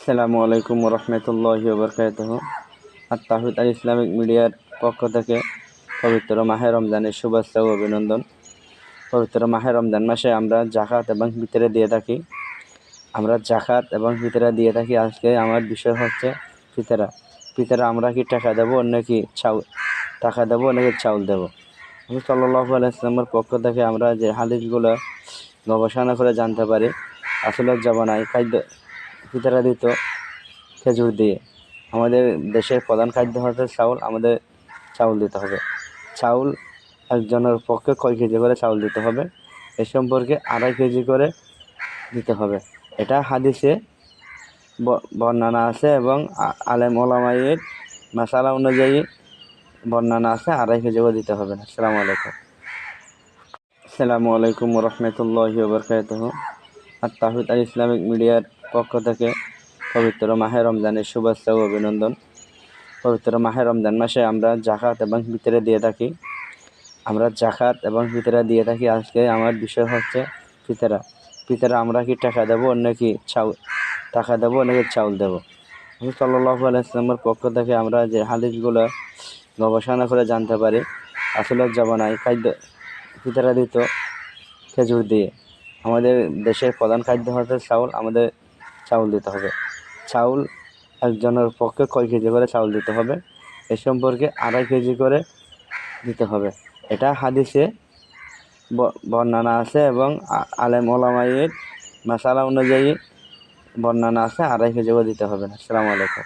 আসসালামু আলাইকুম রহমতুল্লাহি ওবরকাতুহ। আর তাহিদ আল ইসলামিক মিডিয়ার পক্ষ থেকে পবিত্র মাহে রমজানের শুভেচ্ছা ও অভিনন্দন। পবিত্র মাহে রমজান মাসে আমরা জাকাত এবং ফিতরা দিয়ে থাকি। আজকে আমার বিষয় হচ্ছে ফিতরা। আমরা কি টাকা দেবো নাকি চাউল দেবো? আমি সাল্লাল্লাহু আলাইহি ওয়াসাল্লামের পক্ষ থেকে আমরা যে হাদিসগুলো গবেষণা করে জানতে পারি, আসলে জবানায় ফিতরা দিত খেজুর দিয়ে। আমাদের দেশের প্রধান খাদ্য হচ্ছে চাউল। আমাদের চাউল দিতে হবে। চাউল একজনের পক্ষে কয় কেজি করে চাউল দিতে হবে এ সম্পর্কে 2.5 কেজি করে দিতে হবে। এটা হাদিসে বর্ণনা আছে এবং আলেম ওলামায়ের মাসালা অনুযায়ী বর্ণনা আছে। 2.5 কেজি করে দিতে হবে। আসসালামু আলাইকুম রহমতুল্লাহি ওবরকাতুহ। আর তাহিদ আল ইসলামিক মিডিয়ার পক্ষ থেকে পবিত্র মাহে রমজানের শুভেচ্ছা ও অভিনন্দন। পবিত্র মাহে রমজান মাসে আমরা জাকাত এবং ফিতরা দিয়ে থাকি। আজকে আমার বিষয় হচ্ছে ফিতরা। আমরা কি টাকা দেবো নাকি চাউল দেবো? আমি সাল্লাল্লাহু আলাইহি ওয়াসাল্লামের পক্ষ থেকে আমরা যে হাদিসগুলো গবেষণা করে জানতে পারি, আসলে জবানায় ফিতরা দিত খেজুর দিয়ে। আমাদের দেশের প্রধান খাদ্য হচ্ছে চাউল। আমাদের চাউল দিতে হবে। চাউল একজনের পক্ষে কয় কেজি করে চাউল দিতে হবে এ সম্পর্কে 2.5 কেজি করে দিতে হবে। এটা হাদিসে বর্ণনা আছে এবং আলেম ওলামায়ের মাসালা অনুযায়ী বর্ণনা আছে। 2.5 কেজি করে দিতে হবে। আসসালামু আলাইকুম।